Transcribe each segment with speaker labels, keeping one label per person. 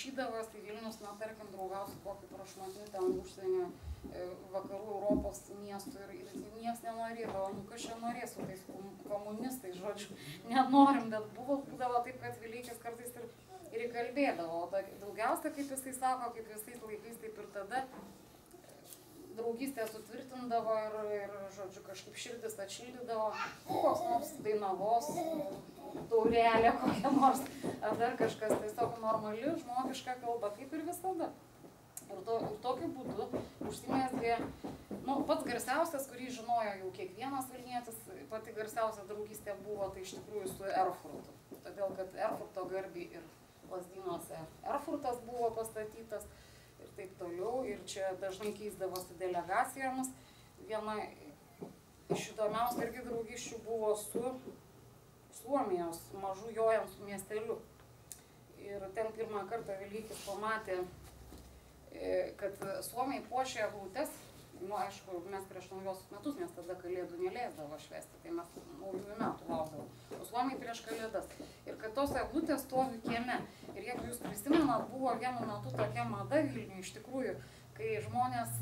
Speaker 1: prašydavas į Vilnius, na, tarkim, draugausi kokį prašmatnį ten užsienio vakarų Europos miestų ir niekas nenorėdavo, nu kas čia norės su tais komunistais, žodžiu, nenorim, bet būdavo taip, kad Vileikis kartais ir įkalbėdavo, o daugiausia, kaip jisai sako, kaip visais laikais, taip ir tada draugystę sutvirtindavo ir žodžiu, kažkaip širdis atšildydavo, koks nors Dainavos taurelė kokia nors, ar dar kažkas, tiesiog normali, žmogiška kalba, kaip ir visada. Ir tokiu būdu užsimezgė, nu, pats garsiausias, kurį žinojo jau kiekvienas vilnietis, pati garsiausia draugystė buvo, tai iš tikrųjų su Erfurtu. Todėl, kad Erfurto garbei ir Lazdynuose Erfurtas buvo pastatytas ir taip toliau. Ir čia dažnai keisdavosi delegacijomis. Viena iš įdomiausių irgi draugysčių buvo su Suomijos mažu Joensų miesteliu. Ir ten pirmą kartą Vileikis pamatė, kad Suomiai puošė eglutes. Nu, aišku, mes prieš naujosius metus, nes tada kalėdų neleisdavo švęsti, tai mes naujųjų metų laukdavom. O Suomiai prieš kalėdas. Ir kad tos eglutės stovi kieme. Ir jeigu jūs prisimenat, buvo vienu metu tokia mada Vilniuje iš tikrųjų, kai žmonės,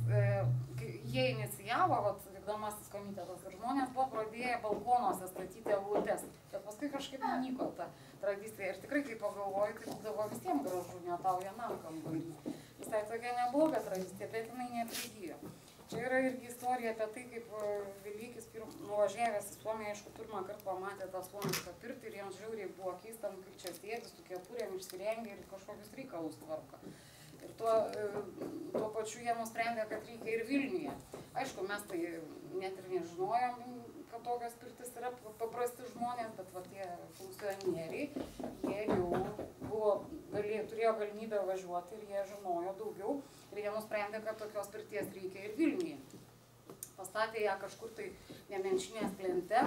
Speaker 1: kai jie inicijavo, vat, vykdomasis komitetas, ir žmonės buvo pradėję balkonuose statyti eglutes. Bet paskui kažkaip nyko ta tradicija. Ir tikrai, kai pagalvoju, tai būdavo visiems gražu, ne tau vienam kambarį. Visai tokia nebloga tradicija, bet jinai neprigijo. Čia yra irgi istorija apie tai, kaip Vileikis nuvažiavęs į Suomiją, aišku, pirmą kartą pamatė tą suomišką pirtį ir jiems žiauriai buvo keista, kaip čia sėdi su kepurėm išsirengė ir kažkokius reikalus tvarko. Ir tuo pačiu jie nusprendė, kad reikia ir Vilniuje. Aišku, mes tai net ir nežinojom, kad tokios pirtis yra paprasti žmonės, bet va tie funkcionieriai, jie jau turėjo galimybę važiuoti ir jie žinojo daugiau. Ir jie nusprendė, kad tokios pirties reikia ir Vilniuje. Pastatė ją kažkur tai Nemenčinės plente,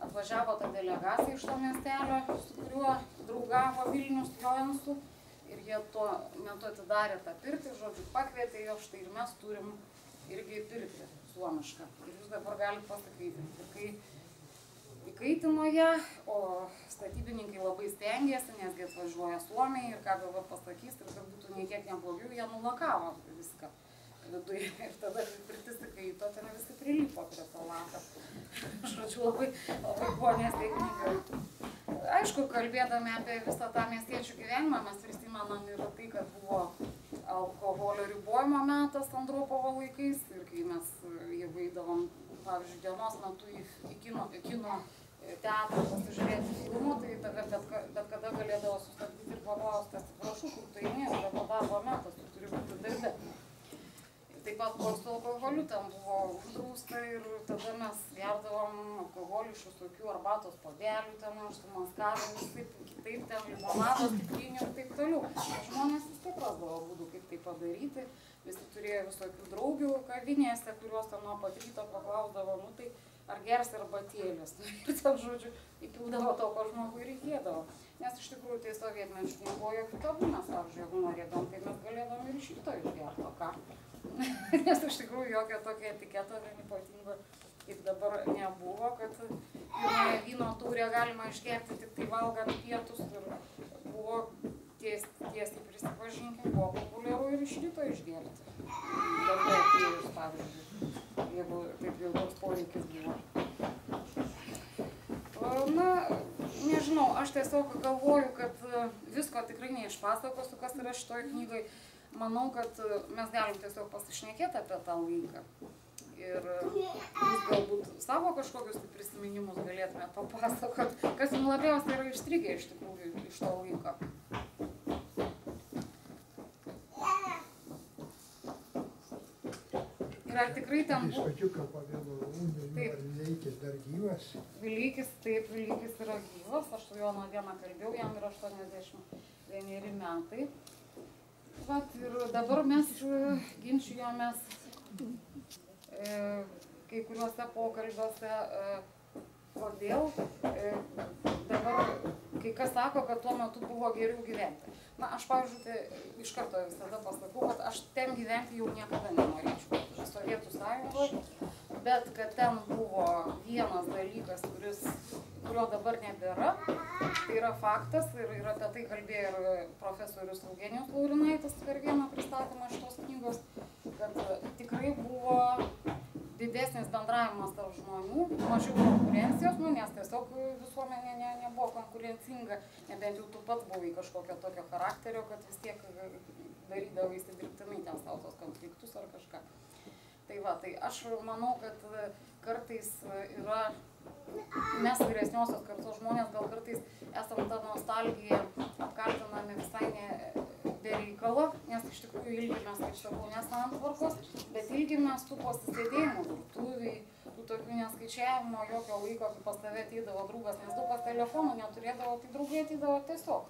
Speaker 1: atvažiavo ta delegacija iš to miestelio, su kuriuo draugavo Vilnius Joensų. Ir jie tuo metu atidarė tą pirtį, žodžiu, pakvietė jo, štai ir mes turim irgi pirtį suomišką. Ir jūs dabar galite pasakyti. Ir kai įkaitino ją, o statybininkai labai stengiasi, nesgi atvažiuoja Suomiai ir ką dabar pasakys, ir kad būtų nei kiek neblogiau, jie nulakavo viską viduje. Ir tada pirtis įkaito, ten visi prilipo prie to lako. Žodžiu, labai buvo nesėkminga. Aišku, kalbėdami apie visą tą miestiečių gyvenimą, mes prisimenam ir tai, kad buvo alkoholio ribojimo metas Andropovo laikais. Ir kai mes jeigu eidavom, pavyzdžiui, dienos metu į kino teatrą pasižiūrėti filmų, tai bet kada galėdavo sustabdyti ir paklausti, atsiprašau, kur tu eini, dabar darbo metas, tu turi būti darbe. Taip pat su alkoholiu ten buvo uždrausta ir tada mes gerdavom alkoholį iš visokių arbatos puodelių, ten užsimaskavę, kitaip ten limonados, stiklinių ir taip toliau. Žmonės vis tiek rasdavo būdų, kaip tai padaryti. Visi turėjo visokių draugių kavinėse, kuriuos ten nuo pat ryto paklausdavo, nu tai ar gers arbatėlės. Ir ten, žodžiu, įpildavo to, ko žmogui reikėdavo. Nes iš tikrųjų tai sovietmečių nebuvo jokių tabų, mes, pavyzdžiui, jeigu norėdom, tai mes galėdom ir iš ryto išgerti, o ką. Nes iš tikrųjų jokio tokio etiketo ypatingo kaip dabar nebuvo, kad vyno taurę galima išgerti tik tai valgant pietus ir buvo tiesiai prisipažinkim, buvo populiaru ir iš ryto išgerti. Dabar atėjus, pavyzdžiui, jeigu taip jau toks poreikis buvo. Na, nežinau, aš tiesiog galvoju, kad visko tikrai neišpasakosiu, kas yra šitoj knygoj. Manau, kad mes galim tiesiog pasišnekėti apie tą laiką. Ir jūs galbūt savo kažkokius prisiminimus galėtumėte papasakot, kas jums labiausiai yra įstrigę iš tikrųjų iš to laiko. Ir ar tikrai ten buvo...
Speaker 2: Diskočiuką pavėlavau, ar Vileikis dar gyvas?
Speaker 1: Vileikis, taip, Vileikis yra gyvas, aš su juo nuo dieną kalbėjau, jam yra 81 metai. Vat ir dabar mes ginčijomės kai kuriuose pokalbiuose, kodėl dabar kai kas sako, kad tuo metu buvo geriau gyventi. Na, aš, pavyzdžiui, iš karto visada pasakau, kad aš ten gyventi jau niekada nenorėčiau. Sovietų sąjungoje bet kad ten buvo vienas dalykas, kurio dabar nebėra, tai yra faktas ir apie tai kalbėjo ir profesorius Eugenijus Laurinaitis per vieną pristatymą šitos knygos, kad tikrai buvo didesnis bendravimas tarp žmonių, mažiau konkurencijos, nes tiesiog visuomenė nebuvo konkurencinga, nebent jau tu pats buvai kažkokio tokio charakterio, kad vis tiek darydavaisi dirbtinai ten savo tos konfliktus ar kažką. Tai va, tai aš manau, kad kartais yra, mes vyresniosios kartos žmonės gal kartais esam tą nostalgiją apkaltinami visai be reikalo, nes iš tikrųjų ilgimės, kaip sakau, nesantvarkos, bet ilgimės tų pasisėdėjimų virtuviai, tų tokių neskaičiavimo jokio laiko, kai pas tave ateidavo draugas, nes daug kas telefonų neturėdavo, tai draugai ateidavo tiesiog.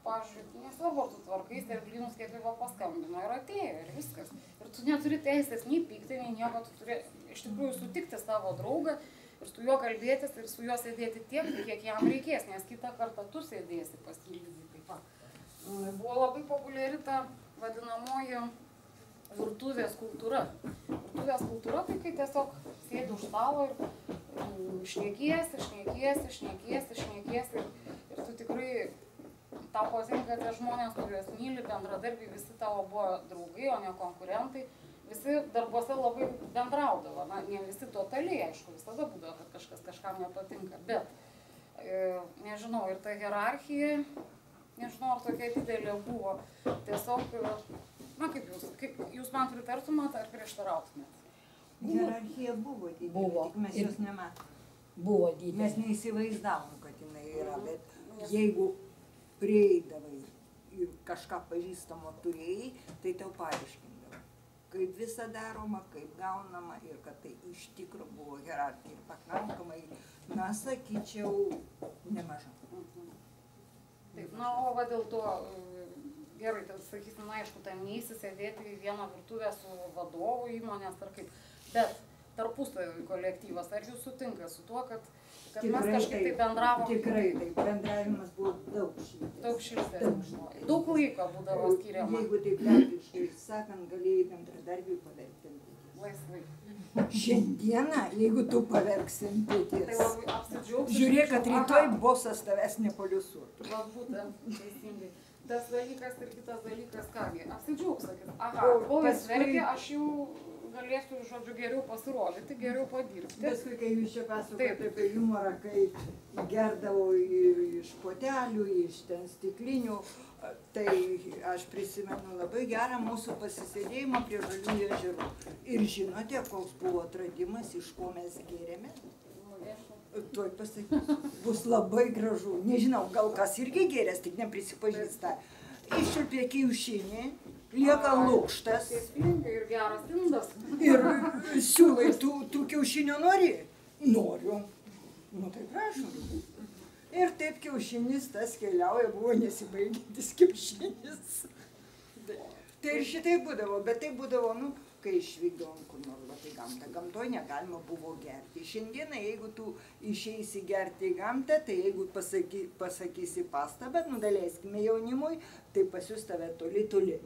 Speaker 1: Pavyzdžiui, nesvarbu, ar tu tvarkaisi ir blynus kiekvieno paskambino ir atėjo ir viskas. Ir tu neturi teisės nei pykti, nei nieko, tu turi iš tikrųjų sutikti savo draugą ir su juo kalbėtis ir su juo sėdėti tiek, kiek jam reikės, nes kitą kartą tu sėdėsi pas jį lygiai taip pat. Buvo labai populiari ta vadinamoji virtuvės kultūra. Virtuvės kultūra tai kai tiesiog sėdi už stalo ir šnekiesi ir tu tikrai tau patinka tie žmonės, kuriuos myli, bendradarbiai, visi tavo buvo draugai, o ne konkurentai. Visi darbuose labai bendraudavo. Na, ne visi totaliai, aišku, visada būdavo, kad kažkas kažkam nepatinka. Bet, nežinau, ir ta hierarchija, nežinau, ar tokia didelė buvo. Tiesiog, na, kaip jūs man pritartumėt ar prieštarautumėt?
Speaker 3: Hierarchija buvo didelė, tik mes jos nematome.
Speaker 4: Buvo didelė.
Speaker 3: Mes neįsivaizdavom, kad jinai yra, bet jeigu prieidavai ir kažką pažįstamo turėjai, tai tau paaiškindavo, kaip visa daroma, kaip gaunama ir kad tai iš tikro buvo hierarchija ir pakankamai, na, sakyčiau, nemaža.
Speaker 1: Taip, na, o va dėl to, gerai, tai sakysim, aišku, ten neįsisėdėti į vieną virtuvę su vadovu įmonės ar kaip, bet tarpusavio kolektyvas, ar jūs sutinka su tuo, kad mes kažkaip tai bendravom?
Speaker 3: Tikrai taip, bendravimas buvo daug šiltesnis.
Speaker 1: Daug šiltesnis. Daug laiko būdavo skiriama.
Speaker 3: Jeigu taip liaudiškai sakant, galėjai bendradarbiui paverkti ant peties.
Speaker 1: Laisvai.
Speaker 3: Šiandieną, jeigu tu paverksi ant peties,
Speaker 1: Tai labai apsidžiaugsiu.
Speaker 3: žiūrėk, kad rytoj bosas tavęs nepoliusuotų.
Speaker 1: Va būtent, teisingai. Tas dalykas ir kitas dalykas, kągi, apsidžiaugs, sakys, aha, kol jis verkia, aš jau galėsiu, žodžiu, geriau pasirodyti, geriau padirbti.
Speaker 3: Paskui, kai jūs čia pasakojate apie humorą, kai gerdavau iš potelių, iš ten stiklinių, tai aš prisimenu labai gerą mūsų pasisėdėjimą prie Žaliųjų ežerų. Ir žinote, koks buvo atradimas, iš ko mes gėrėme? Tuoj pasakysiu. Bus labai gražu. Nežinau, gal kas irgi gėrės, tik neprisipažįsta. Iščiulpė kiaušinį, lieka lukštas.
Speaker 1: Ir geras indas.
Speaker 3: Ir siūlai, tu kiaušinio nori? Noriu. Nu tai prašom. Ir taip kiaušinis tas keliauja, buvo nesibaigiantis kiaušinis. Tai ir šitai būdavo, bet tai būdavo, nu, kai išvykdavom kur nors į gamtą. Gamtoje negalima buvo gerti. Šiandieną, jeigu tu išeisi gerti į gamtą, tai jeigu pasakysi pastabą, nu daleiskime jaunimui, tai pasius tave toli.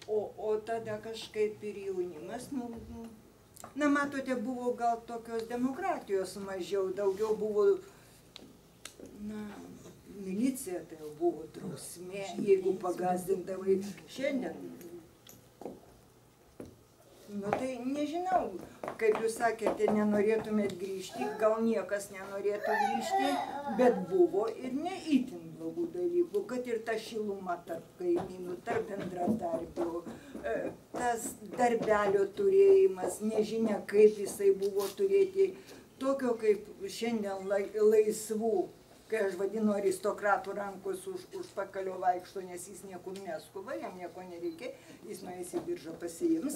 Speaker 3: O tada kažkaip ir jaunimas, na matote, buvo gal tokios demokratijos mažiau, daugiau buvo, na, milicija tai jau buvo drausmė, jeigu pagazdindavai šiandien. Nu tai nežinau, kaip jūs sakėte, nenorėtumėt grįžti, gal niekas nenorėtų grįžti, bet buvo ir ne itin blogų dalykų, kad ir ta šiluma tarp kaimynų, tarp bendradarbių, tas darbelio turėjimas, nežinia kaip jisai buvo turėti, tokio kaip šiandien laisvų, kai aš vadinu aristokratų rankos už pakalio vaikšto, nes jis niekur neskuba, jam nieko nereikia, jis nueis į biržą pasiims,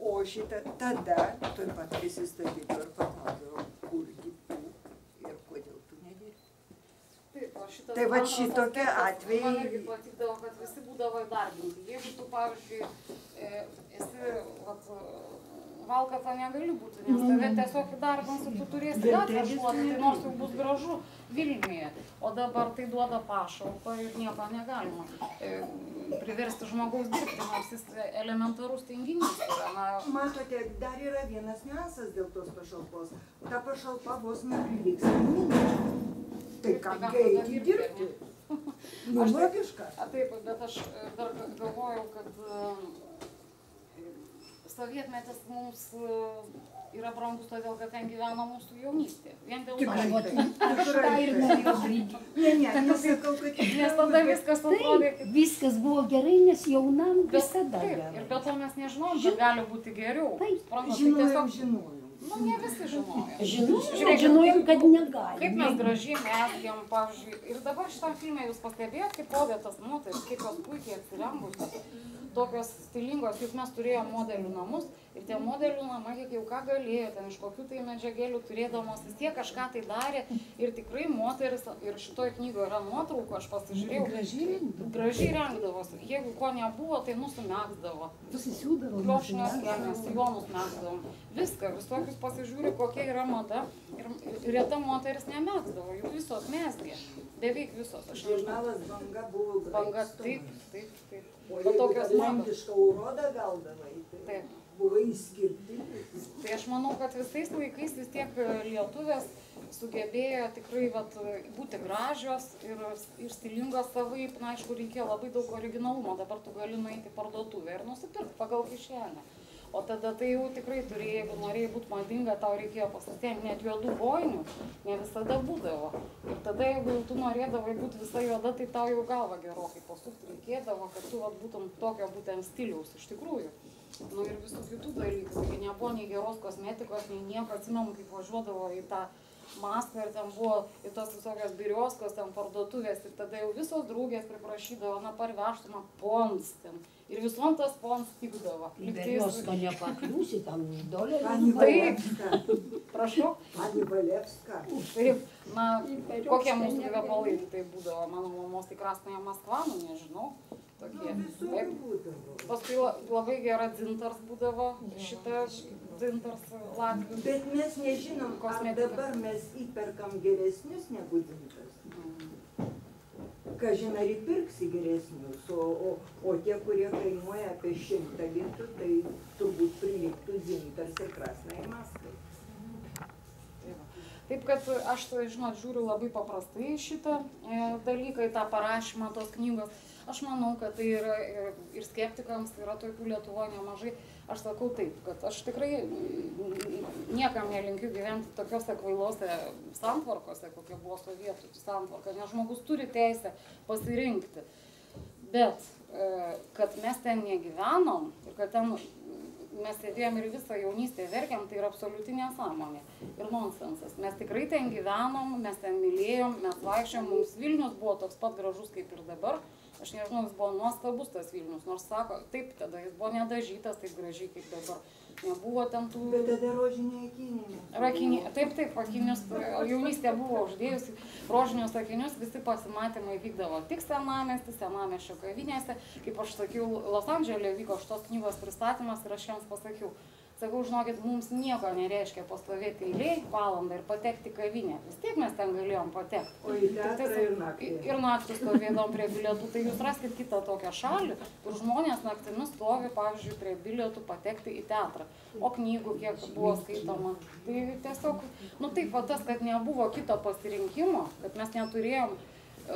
Speaker 3: o šitą tada tuoj pat prisistatytų ir paklausdavo, kurgi tu ir kodėl tu nedirbi. Tai va šitokie atvejai.
Speaker 1: Man irgi patikdavo, kad visi būdavo įdarbinti. Jeigu tu, pavyzdžiui, esi valkata negali būti, nes tave tiesiog įdarbins ir tu turėsi gatvę šluoti, tai nors jau bus gražu Vilniuje. O dabar tai duoda pašalpą ir nieko negalima priversti žmogaus dirbti, nors jis elementarus tinginys yra.
Speaker 3: Matote, dar yra vienas niuansas dėl tos pašalpos. Ta pašalpa vos neprilygs mėnesiui. Tai kam eiti dirbti? Nu, logiška.
Speaker 1: Taip, bet aš dar galvojau, kad sovietmetis mums yra brangus todėl, kad ten gyvena mūsų jaunystė. Vien dėl to. Nes tada viskas atrodė, kad
Speaker 4: viskas buvo gerai, nes jaunam visada gerai.
Speaker 1: Ir be to mes nežinom, kad gali būti geriau.
Speaker 3: Žinojom.
Speaker 1: Nu, ne visi žinojo.
Speaker 4: Žinojom, kad negali.
Speaker 1: Kaip mes gražiai mezgėm, pavyzdžiui. Ir dabar šitam filme jūs pastebėjot, kaip rodė tas moteris, kaip jos puikiai atsirengusios, tokios stilingos, juk mes turėjom modelių namus. Ir tie modelių namai, kiek jau ką galėjo, ten iš kokių tai medžiagėlių turėdamos, vis tiek kažką tai darė. Ir tikrai moteris, ir šitoj knygoje yra nuotraukų, aš pasižiūrėjau, gražiai rengdavosi. Jeigu ko nebuvo, tai nusimegzdavo. Klošnios kelnes, sijonus megzdavom. Viską, visokius pasižiūri, kokia yra mada. Ir reta moteris nemegzdavo, juk visos mezgė. Beveik visos.
Speaker 3: Žurnalas Banga buvo gražus.
Speaker 1: Banga, taip.
Speaker 3: O jeigu lenkišką urodą gaudavai, tai buvai išskirtinis.
Speaker 1: Tai aš manau, kad visais laikais vis tiek lietuvės sugebėjo tikrai būti gražios ir stilingos savaip. Na, aišku, reikėjo labai daug originalumo. Dabar tu gali nueiti į parduotuvę ir nusipirkti pagal kišenę. O tada tai jau tikrai turėjai, jeigu norėjai būti madinga, tau reikėjo pasistengti, net juodų kojinių ne visada būdavo. Ir tada, jeigu tu norėdavai būti visai juoda, tai tau jau galva gerokai pasukti reikėdavo, kad tu būtum tokio būtent stiliaus iš tikrųjų. Nu ir visų kitų dalykų, kai nebuvo nei geros kosmetikos, nei nieko, atsimenu, kaip važiuodavo į tą Maskvą ir ten buvo į tos visokios birioskos, ten parduotuvės ir tada jau visos draugės priprašydavo, na parvežtų man Pons ten. Ir visom tas Pons tikdavo.
Speaker 4: Biriosko nepakliūsi, tam dolerį.
Speaker 3: Pani Valevska.
Speaker 1: Prašau?
Speaker 3: Pani Valevska.
Speaker 1: Taip, na, kokie mūsų kvepalai tai būdavo, mano mamos tai Krasnaja Maskva, nu nežinau. Tokie. Paskui labai gera dzintars būdavo, šitą dzintars latvių.
Speaker 3: Bet mes nežinom, ar dabar mes įperkam geresnius negu dzintars. Kažin ar įpirksi geresnius, o tie, kurie kainuoja apie 100 litų, tai turbūt prilygtų dzintars ir Krasnajai Maskvai.
Speaker 1: Taip, kad aš, žinot, žiūriu labai paprastai šitą dalyką, į tą parašymą tos knygos. Aš manau, kad tai yra ir skeptikams, yra tokių Lietuvoje nemažai. Aš sakau taip, kad aš tikrai niekam nelinkiu gyventi tokiuose kvailose santvarkose, kokia buvo sovietų santvarka, nes žmogus turi teisę pasirinkti. Bet, kad mes ten negyvenom ir kad ten mes sėdėjom ir visą jaunystę verkiam, tai yra absoliuti nesąmonė ir nonsensas. Mes tikrai ten gyvenom, mes ten mylėjom, mes vaikščiom, mums Vilnius buvo toks pat gražus kaip ir dabar. Aš nežinau, jis buvo nuostabus tas Vilnius, nors sako, taip, tada jis buvo nedažytas taip gražiai kaip dabar. Nebuvo ten tų...
Speaker 3: Bet tada rožiniai akiniai.
Speaker 1: Taip, akinius, jaunystė buvo uždėjusi rožinius akinius, visi pasimatymai vykdavo tik senamiesčio kavinėse. Kaip aš sakiau, Los Andžele vyko šitos knygos pristatymas ir aš jiems pasakiau, žinokit, mums nieko nereiškia pastovėti eilėj valandą ir patekti kavinę. Vis tiek mes ten galėjom patekti.
Speaker 3: O į teatrą ir naktį.
Speaker 1: Ir naktį stovėdom prie bilietų. Tai jūs raskit kitą tokią šalį, kur žmonės naktimis stovi, pavyzdžiui, prie bilietų patekti į teatrą. O knygų kiek buvo skaitoma. Tai tiesiog, nu taip, tas, kad nebuvo kito pasirinkimo, kad mes neturėjom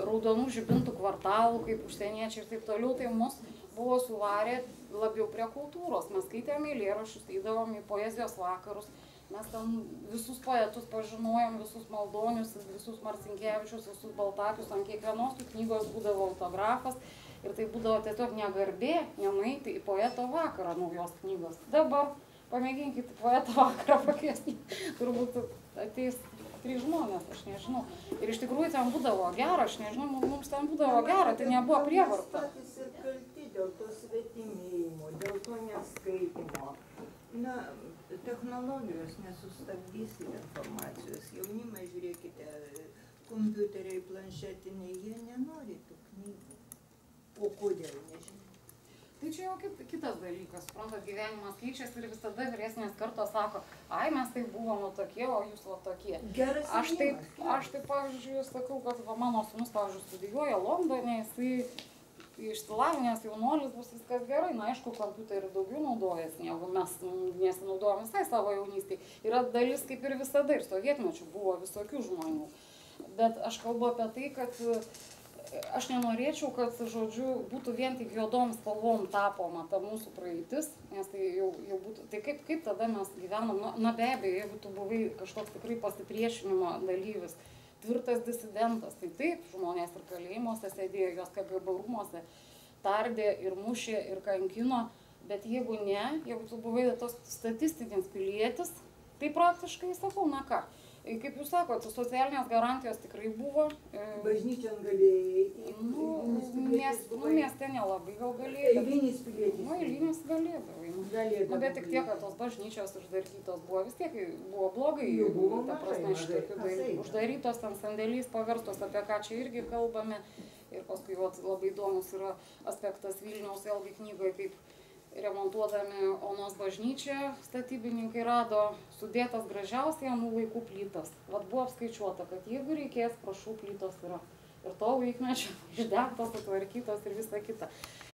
Speaker 1: raudonų žibintų kvartalų, kaip užsieniečiai ir taip toliau, tai mus buvo suvarę labiau prie kultūros. Mes skaitėm eilėraščius, eidavom į poezijos vakarus, mes ten visus poetus pažinojom, visus Maldonius, visus Marcinkevičius, visus Baltakius, ant kiekvienos tų knygos būdavo autografas ir tai būdavo tiesiog negarbė nenueiti į poeto vakarą naujos knygos. Dabar pamėginkit poeto vakarą pakviesti, turbūt ateis 3 žmonės, aš nežinau. Ir iš tikrųjų ten būdavo gera, aš nežinau, mums ten būdavo gera, tai nebuvo prievarta.
Speaker 3: Dėl to svetimėjimo, dėl to neskaitimo. Na, technologijos nesustabdys informacijos. Jaunimai, žiūrėkite, kompiuteriai, planšetiniai, jie nenori tų knygų. O kodėl, nežinau.
Speaker 1: Tai čia čia jau kitas dalykas, suprantat, gyvenimas keičiasi ir visada vyresnės kartos sako, ai mes tai buvom tokie, o jūs va tokie.
Speaker 3: Geras
Speaker 1: Aš taip, pavyzdžiui, sakau, kad va, mano sūnus, pavyzdžiui, studijuoja Londone, jisai išsilavinęs jaunuolis, bus viskas gerai. Na, aišku, kompiuterį daugiau naudojasi, negu mes nesinaudojom visai savo jaunystėje. Yra dalis kaip ir visada, ir sovietmečių buvo visokių žmonių. Bet aš kalbu apie tai, kad aš nenorėčiau, kad, žodžiu, būtų vien tik juodom spalvom tapoma ta mūsų praeitis, nes tai jau būtų, tai kaip tada mes gyvenam, na be abejo, jeigu tu buvai kažkoks tikrai pasipriešinimo dalyvis, tvirtas disidentas, tai taip, žmonės ir kalėjimuose sėdėjo, jos KGB rūmuose tardė ir mušė ir kankino, bet jeigu ne, jeigu tu buvai tos statistinis pilietis, tai praktiškai sakau, na ką, kaip jūs sakot, socialinės garantijos tikrai buvo.
Speaker 3: Bažnyčion galėjai.
Speaker 1: Mieste nelabai gal galėjai.
Speaker 3: Eilinis pilietis.
Speaker 1: Eilinis galėdavai.
Speaker 3: Galėdavai.
Speaker 1: Bet tik tiek, kad tos bažnyčios uždarytos buvo, vis tiek buvo blogai. Ta prasme, uždarytos ten sandėlys paverstos, apie ką čia irgi kalbame. Ir paskui labai įdomus yra aspektas Vilniaus vėlgi knygoje, kaip remontuodami Onos bažnyčią statybininkai rado sudėtas gražiausiai anų laikų plytas. Vat buvo apskaičiuota, kad jeigu reikės, prašau, plytos yra. Ir to laikmečio išdegtos, sutvarkytos ir visa kita.